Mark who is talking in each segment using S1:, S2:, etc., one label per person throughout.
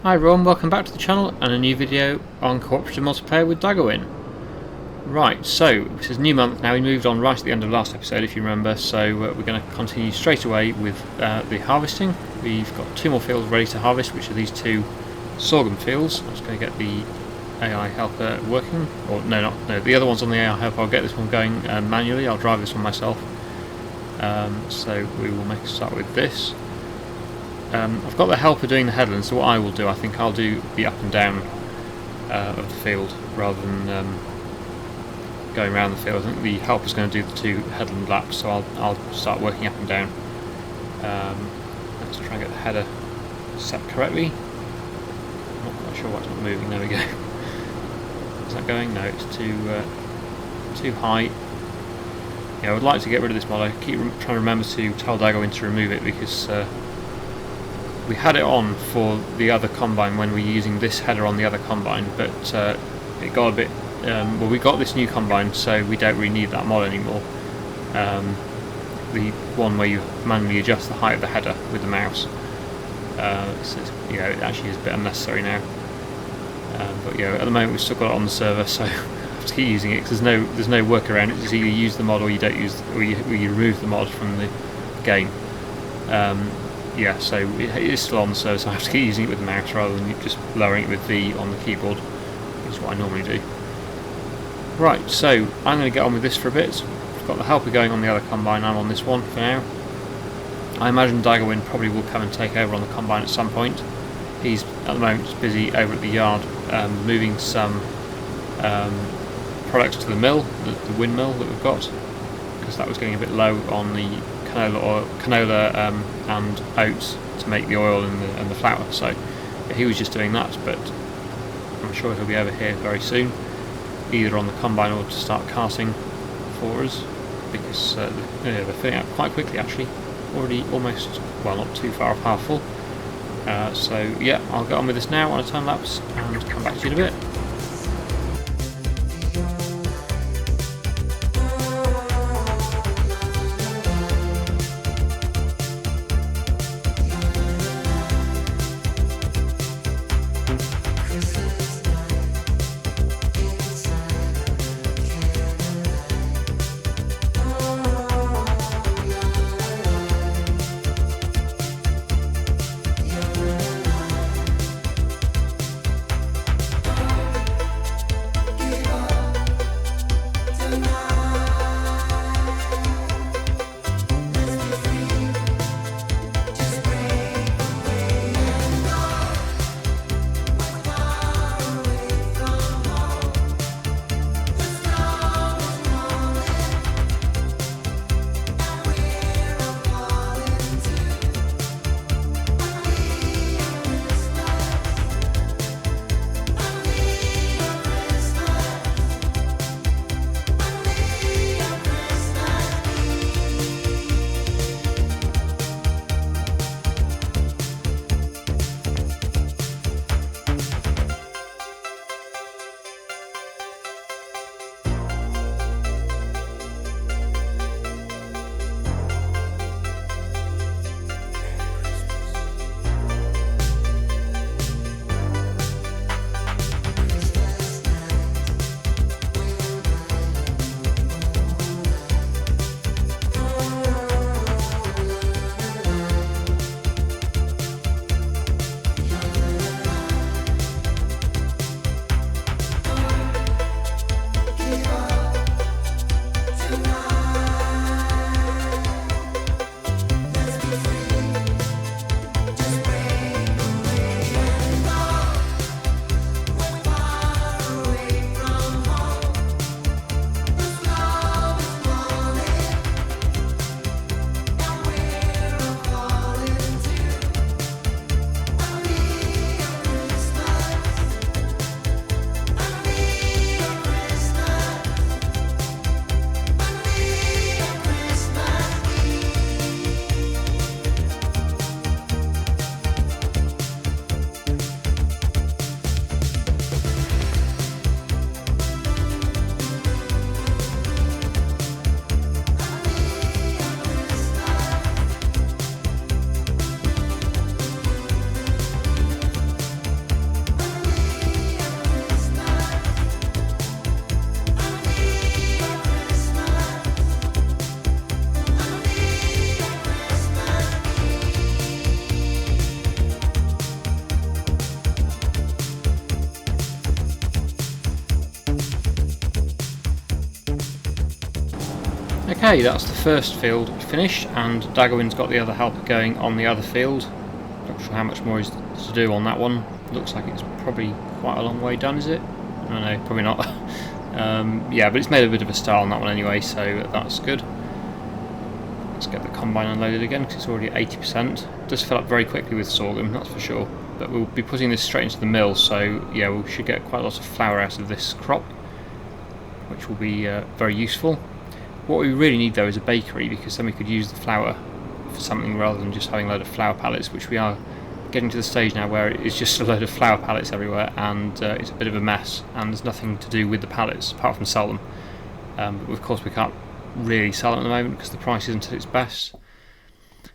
S1: Hi everyone, welcome back to the channel and a new video on cooperative multiplayer with Daggerwin. Right, so this is a new month now. We moved on right at the end of last episode if you remember, so we're going to continue straight away with the harvesting. We've got 2 more fields ready to harvest, which are these 2 sorghum fields. I'm just going to get the AI helper working, or no, the other one's on the AI helper. I'll get this one going manually. I'll drive this one myself. So we will make a start with this. I've got the helper doing the headland, so what I will do, I think I'll do the up and down of the field rather than going around the field. I think the helper's going to do the 2 headland laps, so I'll start working up and down. Let's try and get the header set correctly. I'm not quite sure why it's not moving. There we go. Is that going? No, it's too high. Yeah, I would like to get rid of this mod. I keep trying to remember to tell Daggerwin to remove it because we had it on for the other combine when we were using this header on the other combine, but it got a bit... well, we got this new combine, so we don't really need that mod anymore. The one where you manually adjust the height of the header with the mouse. So it actually is a bit unnecessary now. But at the moment we've still got it on the server, so I have to keep using it because there's no workaround. It's either you use the mod or you don't use, or you remove the mod from the game. So it is still on the server, so I have to keep using it with the mouse rather than just lowering it with V on the keyboard, which is what I normally do. Right, so I'm going to get on with this for a bit. I've got the helper going on the other combine, I'm on this one for now. I imagine Daggerwin probably will come and take over on the combine at some point. He's at the moment busy over at the yard moving some products to the mill, the windmill that we've got, because that was getting a bit low on the canola and oats to make the oil and the flour. So he was just doing that, but I'm sure he'll be over here very soon, either on the combine or to start carting for us, because they're filling out quite quickly actually. Already almost, well, not too far off half full. So yeah, I'll get on with this now on a time lapse and come back to you in a bit. Okay, that's the first field finished, and Daggerwin's got the other helper going on the other field. Not sure how much more is to do on that one. Looks like it's probably quite a long way done, is it? I don't know, probably not. Yeah, but it's made a bit of a start on that one anyway, so that's good. Let's get the combine unloaded again because it's already at 80%. It does fill up very quickly with sorghum, that's for sure. But we'll be putting this straight into the mill, so yeah, we should get quite a lot of flour out of this crop, which will be very useful. What we really need though is a bakery, because then we could use the flour for something rather than just having a load of flour pallets, which we are getting to the stage now where it's just a load of flour pallets everywhere, and it's a bit of a mess, and there's nothing to do with the pallets apart from sell them. But of course we can't really sell them at the moment because the price isn't at its best.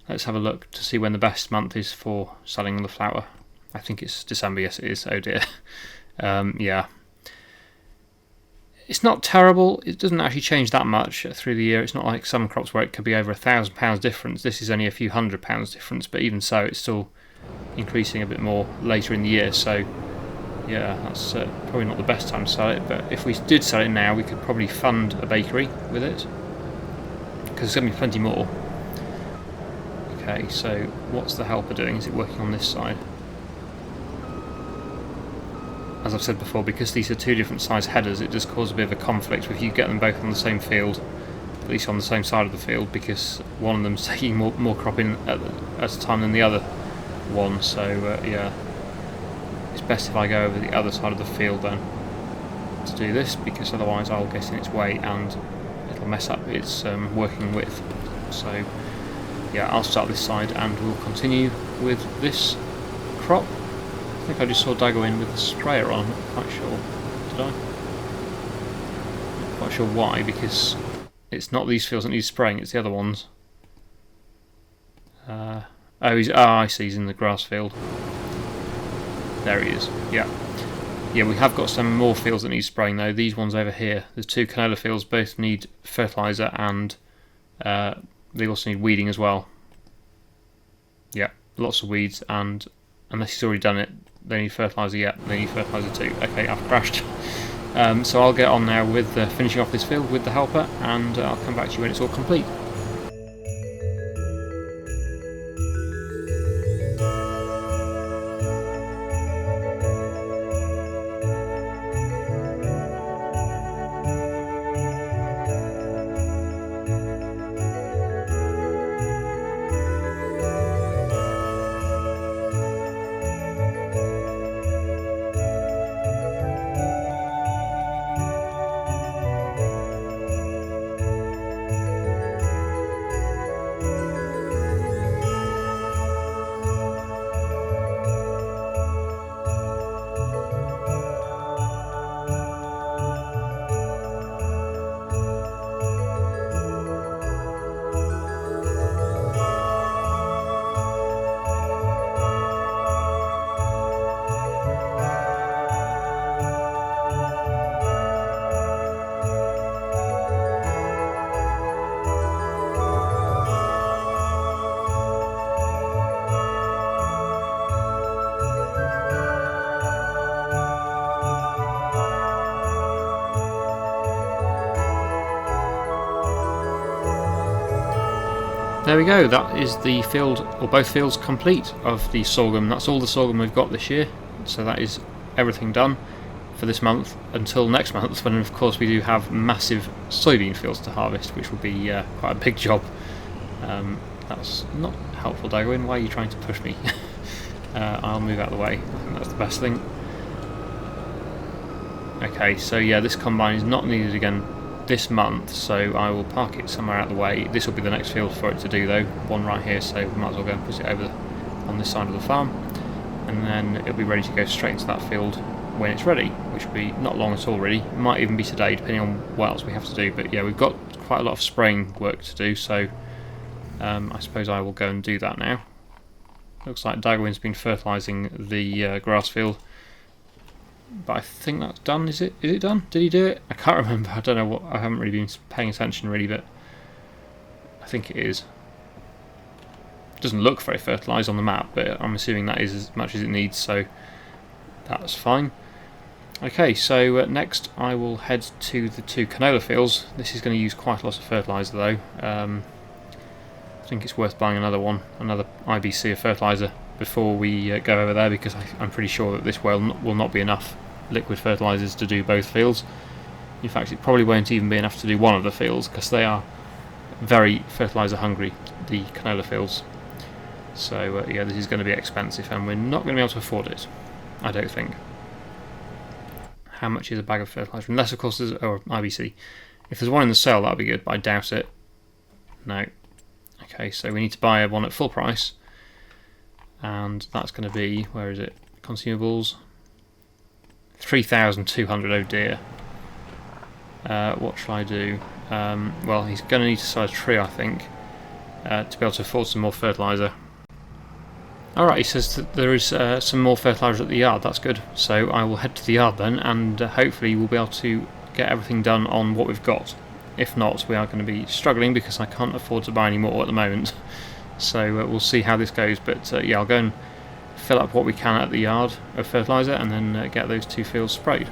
S1: Let's have a look to see when the best month is for selling the flour. I think it's December, yes it is, oh dear. Yeah. It's not terrible, it doesn't actually change that much through the year. It's not like some crops where it could be over £1,000 difference. This is only a few £100 difference, but even so it's still increasing a bit more later in the year, so yeah, that's probably not the best time to sell it. But if we did sell it now, we could probably fund a bakery with it, because there's going to be plenty more. Okay, so what's the helper doing? Is it working on this side? As I've said before, because these are two different size headers, it does cause a bit of a conflict if you get them both on the same field, at least on the same side of the field, because one of them's taking more crop in at a time than the other one. So yeah, it's best if I go over the other side of the field then to do this, because otherwise I'll get in its way and it'll mess up its working width. So yeah, I'll start this side and we'll continue with this crop. I think I just saw Daggerwin with the sprayer on, I'm not quite sure. Did I? Not quite sure why, because it's not these fields that need spraying, it's the other ones. Oh, I see, he's in the grass field. There he is, yeah. Yeah, we have got some more fields that need spraying though. These ones over here, there's two canola fields, both need fertilizer, and they also need weeding as well. Yeah, lots of weeds, and unless he's already done it, they need fertilizer yet. They need fertilizer too. Okay, I've crashed. So I'll get on now with finishing off this field with the helper, and I'll come back to you when it's all complete. There we go, that is the field, or both fields, complete of the sorghum. That's all the sorghum we've got this year, so that is everything done for this month until next month, when of course we do have massive soybean fields to harvest, which will be quite a big job. That's not helpful, Daggerwin, why are you trying to push me? I'll move out of the way, I think that's the best thing. Okay, so yeah, this combine is not needed again this month, so I will park it somewhere out of the way. This will be the next field for it to do though, one right here, so we might as well go and put it over on this side of the farm, and then it'll be ready to go straight into that field when it's ready, which will be not long at all really. It might even be today depending on what else we have to do, but yeah, we've got quite a lot of spraying work to do, so I suppose I will go and do that now. Looks like Daggerwin's been fertilising the grass field, but I think that's done. Is it done? Did he do it? I can't remember. I don't know what. I haven't really been paying attention really, but I think it is. It doesn't look very fertilised on the map, but I'm assuming that is as much as it needs, so that's fine. Okay, so next I will head to the 2 canola fields. This is going to use quite a lot of fertiliser though. I think it's worth buying another IBC of fertiliser before we go over there, because I'm pretty sure that this well will not be enough liquid fertilisers to do both fields. In fact, it probably won't even be enough to do one of the fields, because they are very fertiliser hungry, the canola fields. So yeah, this is going to be expensive, and we're not going to be able to afford it, I don't think. How much is a bag of fertiliser? Unless, of course, there's IBC. If there's one in the sale, that would be good, but I doubt it. No. Okay, so we need to buy one at full price, and that's going to be, where is it? Consumables. 3,200. Oh dear. What shall I do? Well, he's going to need to sell a tree, I think, to be able to afford some more fertiliser. Alright, he says that there is some more fertiliser at the yard. That's good. So I will head to the yard then, and hopefully we'll be able to get everything done on what we've got. If not, we are going to be struggling, because I can't afford to buy any more at the moment. So we'll see how this goes. But yeah, I'll go and fill up what we can at the yard of fertiliser, and then get those 2 fields sprayed.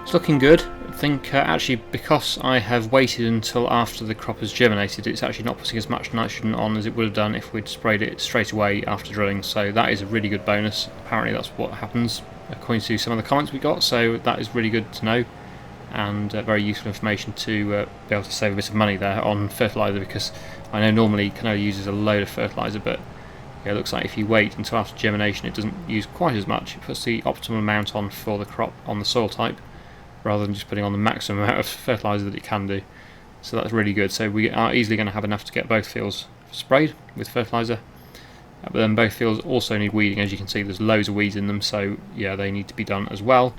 S1: It's looking good. I think actually, because I have waited until after the crop has germinated, it's actually not putting as much nitrogen on as it would have done if we'd sprayed it straight away after drilling, so that is a really good bonus. Apparently that's what happens according to some of the comments we got, so that is really good to know, and very useful information to be able to save a bit of money there on fertiliser, because I know normally canola uses a load of fertiliser, but yeah, it looks like if you wait until after germination it doesn't use quite as much. It puts the optimal amount on for the crop on the soil type, rather than just putting on the maximum amount of fertiliser that it can do. So that's really good. So we are easily going to have enough to get both fields sprayed with fertiliser. But then both fields also need weeding. As you can see, there's loads of weeds in them, so yeah, they need to be done as well,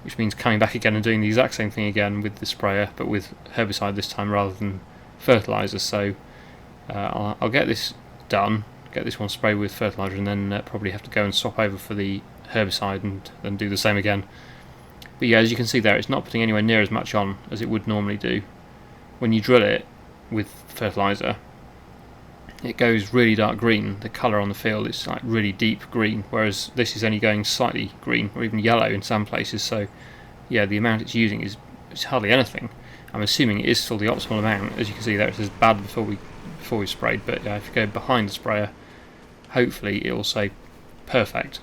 S1: which means coming back again and doing the exact same thing again with the sprayer, but with herbicide this time rather than fertiliser. So I'll get this done, get this one sprayed with fertiliser, and then probably have to go and swap over for the herbicide and then do the same again. But yeah, as you can see there, it's not putting anywhere near as much on as it would normally do. When you drill it with fertiliser, it goes really dark green. The colour on the field is like really deep green, whereas this is only going slightly green or even yellow in some places. So yeah, the amount it's using is hardly anything. I'm assuming it is still the optimal amount. As you can see there, it says bad before we sprayed, but if you go behind the sprayer, hopefully it will say perfect.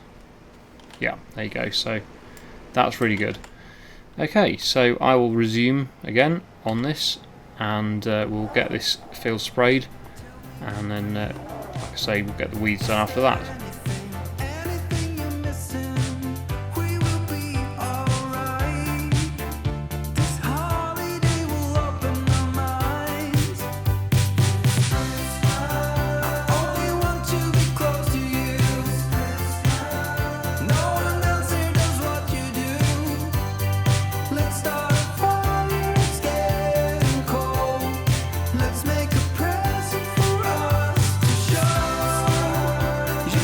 S1: Yeah, there you go. So that's really good. Okay, so I will resume again on this, and we'll get this field sprayed, and then, like I say, we'll get the weeds done after that.
S2: You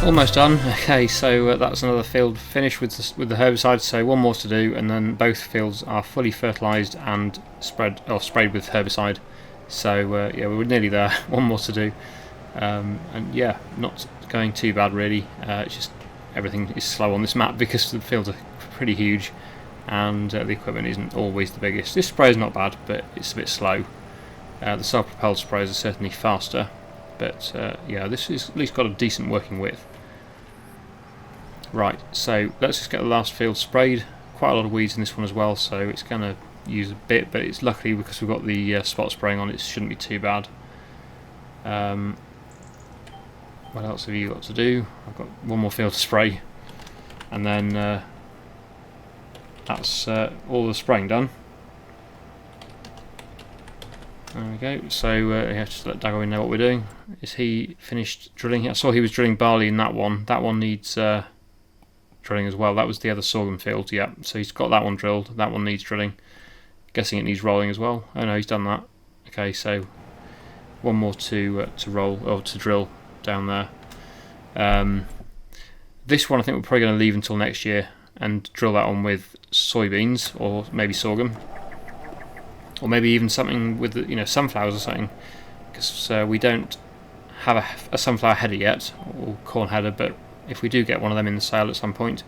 S1: Almost done. Okay, so that's another field finished with the herbicide. So one more to do, and then both fields are fully fertilised and sprayed with herbicide. So yeah, we're nearly there. One more to do, and yeah, not going too bad really. It's just everything is slow on this map because the fields are pretty huge, and the equipment isn't always the biggest. This spray is not bad, but it's a bit slow. The self-propelled sprays are certainly faster, but yeah, this has at least got a decent working width. Right, so let's just get the last field sprayed. Quite a lot of weeds in this one as well, so it's going to use a bit, but it's luckily because we've got the spot spraying on, it shouldn't be too bad. What else have you got to do? I've got one more field to spray, and then that's all the spraying done. There we go. So yeah, just let Daggerwin know what we're doing. Is he finished drilling? I saw he was drilling barley in that one. That one needs drilling as well. That was the other sorghum field, yeah. So he's got that one drilled. That one needs drilling. Guessing it needs rolling as well. Oh no, he's done that. Okay, so one more to roll or to drill down there. This one I think we're probably going to leave until next year and drill that one with soybeans or maybe sorghum, or maybe even something with sunflowers or something, because we don't have a sunflower header yet, or corn header, but if we do get one of them in the sale at some point,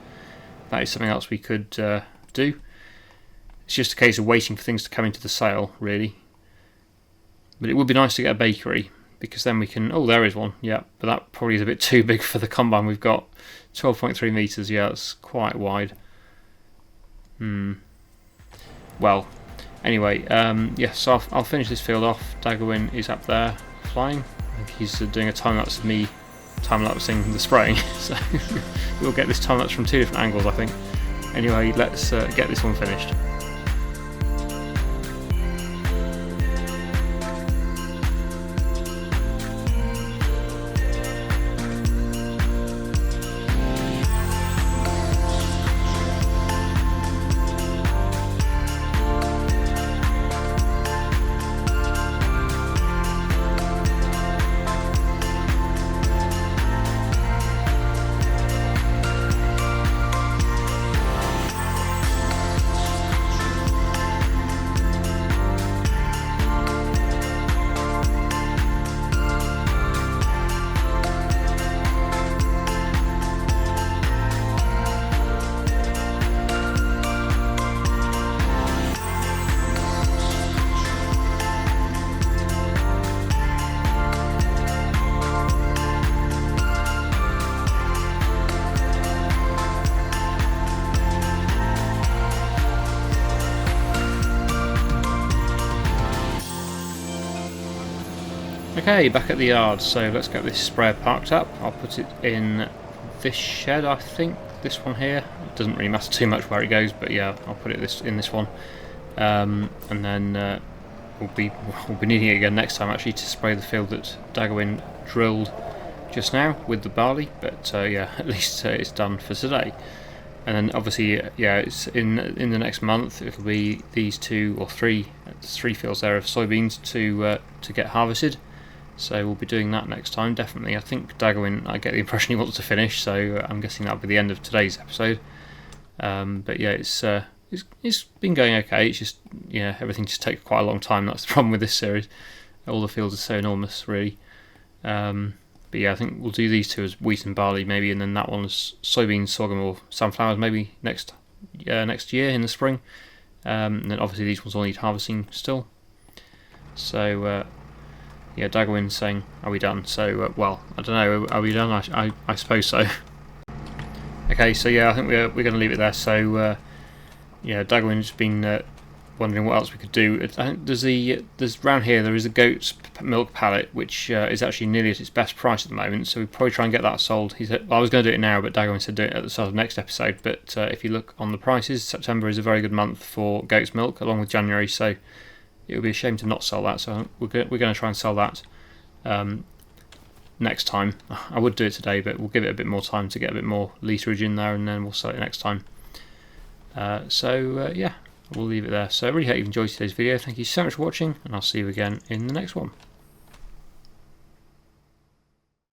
S1: that is something else we could do. It's just a case of waiting for things to come into the sale, really. But it would be nice to get a bakery, because then we can... Oh, there is one, yeah, but that probably is a bit too big for the combine we've got. 12.3 metres, yeah, that's quite wide. Well, anyway, yeah, so I'll finish this field off. Daggerwin is up there flying. I think he's doing a time-lapse of me time-lapsing the spraying, so we'll get this time-lapse from two different angles, I think. Anyway, let's get this one finished. Okay, back at the yard, so let's get this sprayer parked up. I'll put it in this shed, I think, this one here. It doesn't really matter too much where it goes, but yeah, I'll put it in this one. And then we'll be needing it again next time, actually, to spray the field that Daggerwin drilled just now with the barley, but yeah, at least it's done for today. And then obviously, yeah, it's in the next month. It'll be these two or three fields there of soybeans to get harvested. So we'll be doing that next time, definitely. I think Daggerwin, I get the impression he wants to finish, so I'm guessing that'll be the end of today's episode. But yeah, it's been going okay. It's just, yeah, everything just takes quite a long time. That's the problem with this series. All the fields are so enormous, really. But yeah, I think we'll do these two as wheat and barley maybe, and then that one as soybeans, sorghum, or sunflowers maybe next year in the spring. And then obviously these ones all need harvesting still. So yeah, Daggerwin's saying, "Are we done?" So well, I don't know. Are we done? I suppose so. Okay, so yeah, I think we're going to leave it there. So yeah, Daggerwin's been wondering what else we could do. I think there's around here there is a goat's milk pallet which is actually nearly at its best price at the moment, so we'll probably try and get that sold. He said, well, I was going to do it now, but Daggerwin said do it at the start of the next episode. But if you look on the prices, September is a very good month for goat's milk, along with January, so it would be a shame to not sell that. So we're going to try and sell that next time. I would do it today, but we'll give it a bit more time to get a bit more literage in there, and then we'll sell it next time. So yeah, we'll leave it there. So I really hope you've enjoyed today's video. Thank you so much for watching, and I'll see you again in the next one.